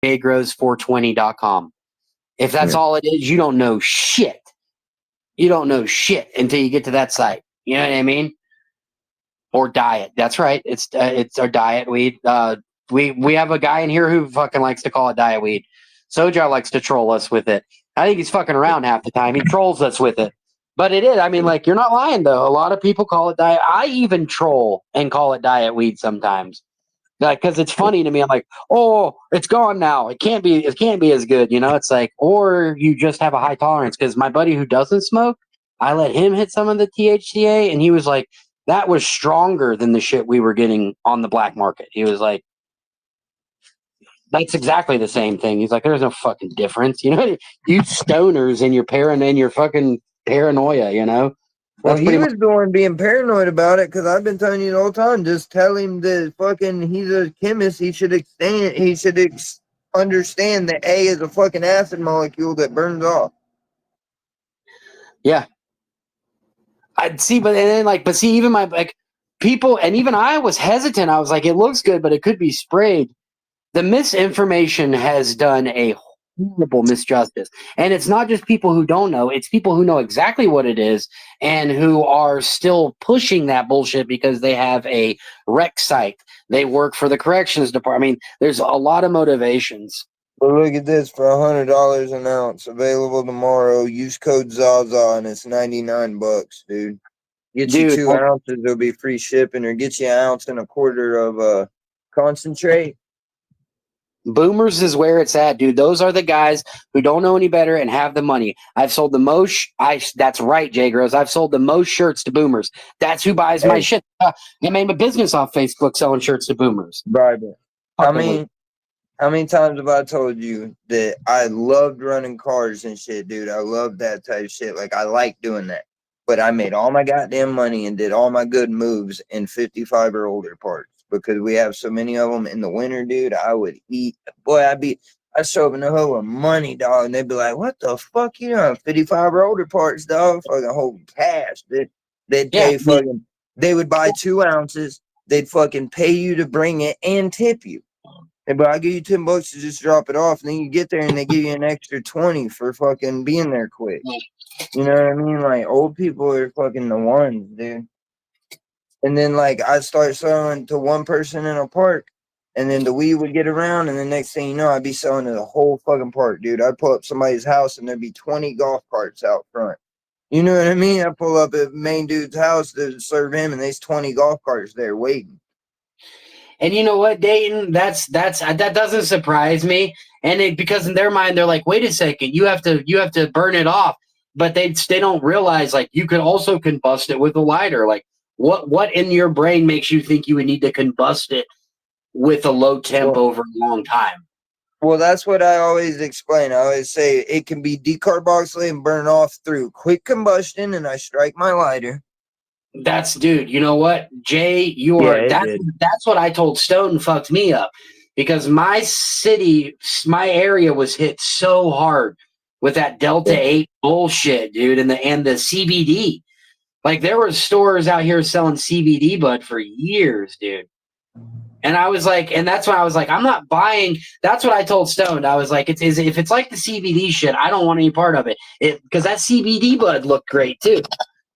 JGrows420.com. If that's all it is, you don't know shit. You don't know shit until you get to that site. You know what I mean? Or diet. That's right. It's our diet weed. We have a guy in here who fucking likes to call it diet weed. Soja likes to troll us with it. I think he's fucking around half the time. He trolls us with it. But it is. I mean, like, you're not lying, though. A lot of people call it diet. I even troll and call it diet weed sometimes. Like, because it's funny to me. I'm like, oh, it's gone now. It can't be as good. You know, it's like, or you just have a high tolerance. Because my buddy who doesn't smoke, I let him hit some of the THCa, and he was like, that was stronger than the shit we were getting on the black market. He was like, that's exactly the same thing. He's like, there's no fucking difference. You know, you stoners and your fucking paranoia, you know? Well, he was the one being paranoid about it because I've been telling you the whole time. Just tell him that fucking he's a chemist. He should understand that A is a fucking acid molecule that burns off. Yeah. I'd see, but even my like people, and even I was hesitant. I was like, it looks good, but it could be sprayed. The misinformation has done a horrible misjustice. And it's not just people who don't know, it's people who know exactly what it is and who are still pushing that bullshit because they have a rec site. They work for the corrections department. I mean, there's a lot of motivations. But look at this, for $100 an ounce, available tomorrow. Use code Zaza and it's $99, dude. Get you 2 ounces, it'll be free shipping, or get you an ounce and a quarter of concentrate. Boomers is where it's at, dude. Those are the guys who don't know any better and have the money. I've sold the most. That's right, JGrows. I've sold the most shirts to boomers. That's who buys my shit. I made a business off Facebook selling shirts to boomers. Vibrant. How many times have I told you that I loved running cars and shit, dude? I love that type of shit. Like, I like doing that. But I made all my goddamn money and did all my good moves in 55 or older parts. Because we have so many of them in the winter, dude. I would eat. Boy, I'd show up in the hood with money, dog. And they'd be like, what the fuck you doing? 55 or older parts, dog. Fucking whole cash. They would buy 2 ounces. They'd fucking pay you to bring it and tip you. But I'll give you $10 to just drop it off. And then you get there and they give you an extra 20 for fucking being there quick. You know what I mean? Like, old people are fucking the ones, dude. And then, like, I'd start selling to one person in a park, and then the weed would get around, and the next thing you know, I'd be selling to the whole fucking park, dude. I'd pull up somebody's house, and there'd be 20 golf carts out front. You know what I mean? I pull up at main dude's house to serve him, and there's 20 golf carts there waiting. And you know what, Dayton? That doesn't surprise me. And because in their mind, they're like, wait a second, you have to burn it off. But they don't realize, like, you could also combust it with a lighter. Like, what in your brain makes you think you would need to combust it with a low temp over a long time? Well, that's what I always explain. I always say it can be decarboxylated and burn off through quick combustion, and I strike my lighter. Dude, you know what? Jay, that's what I told Stone fucked me up. Because my area was hit so hard with that Delta 8 bullshit, dude, and the CBD. Like, there were stores out here selling CBD bud for years, dude. And I was like, and that's when I was like, I'm not buying. That's what I told Stoned. I was like, if it's like the CBD shit, I don't want any part of it. Because that CBD bud looked great too.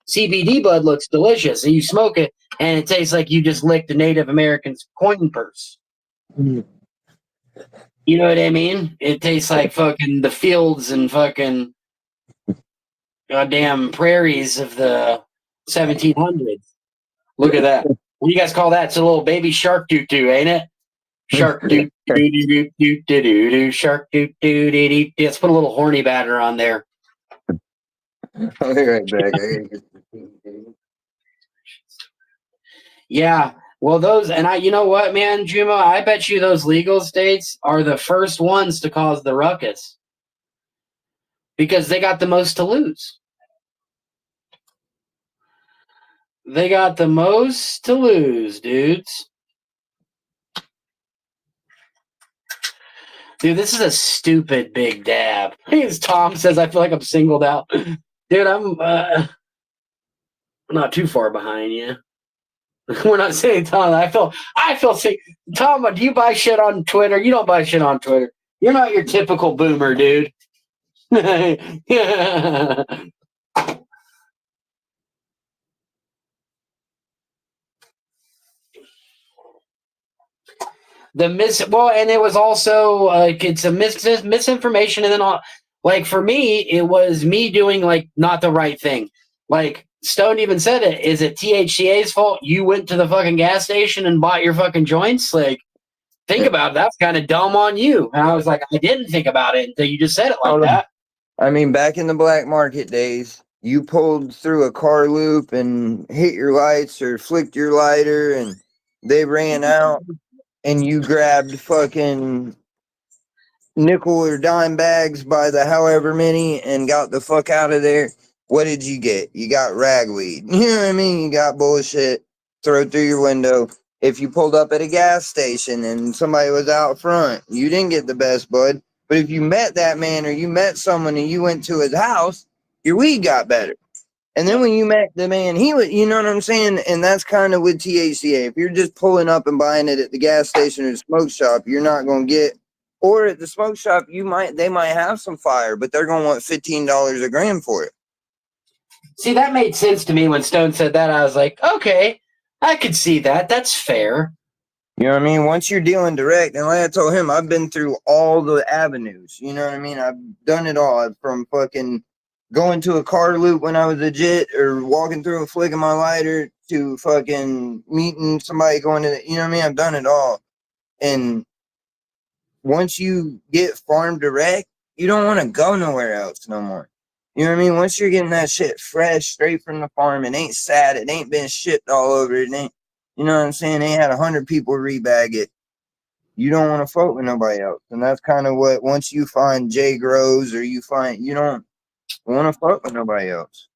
CBD bud looks delicious, and you smoke it, and it tastes like you just licked a Native American's coin purse. You know what I mean? It tastes like fucking the fields and fucking goddamn prairies of the 1700s. Look at that. What do you guys call that? It's a little baby shark doo-doo, ain't it? Shark doo-doo-doo-doo-doo-doo, shark doo-doo-doo-doo. Let's put a little horny batter on there. I'll be right back. Yeah. Well, you know what, man, Juma? I bet you those legal states are the first ones to cause the ruckus. Because they got the most to lose. They got the most to lose, dudes. Dude, this is a stupid big dab. As Tom says, I feel like I'm singled out. Dude, I'm not too far behind you. We're not saying Tom. I feel sick. Tom, do you buy shit on Twitter? You don't buy shit on Twitter. You're not your typical boomer, dude. And it was also it's a misinformation, and then like for me, it was me doing like not the right thing. Like Stone even said it. Is it THCA's fault? You went to the fucking gas station and bought your fucking joints? Like, think about it. That's kind of dumb on you. And I was like, I didn't think about it until you just said it like that. I mean, back in the black market days, you pulled through a car loop and hit your lights or flicked your lighter and they ran out and you grabbed fucking nickel or dime bags by the however many and got the fuck out of there. What did you get? You got ragweed. You know what I mean? You got bullshit. Throw it through your window. If you pulled up at a gas station and somebody was out front, you didn't get the best bud. But if you met that man or you met someone and you went to his house, your weed got better. And then when you met the man, he was, you know what I'm saying? And that's kind of with THCA. If you're just pulling up and buying it at the gas station or the smoke shop, you're not going to get, or at the smoke shop, they might have some fire, but they're going to want $15 a gram for it. See, that made sense to me when Stone said that. I was like, okay, I could see that. That's fair. You know what I mean? Once you're dealing direct, and like I told him, I've been through all the avenues. You know what I mean? I've done it all. From fucking going to a car loop when I was legit, or walking through a flick of my lighter, to fucking meeting somebody going to, you know what I mean? I've done it all. And once you get farm direct, you don't want to go nowhere else no more. You know what I mean? Once you're getting that shit fresh, straight from the farm, it ain't sad, it ain't been shipped all over, it ain't, you know what I'm saying? They had 100 people rebag it. You don't want to fuck with nobody else. And that's kind of what, once you find JGrows or you don't want to fuck with nobody else.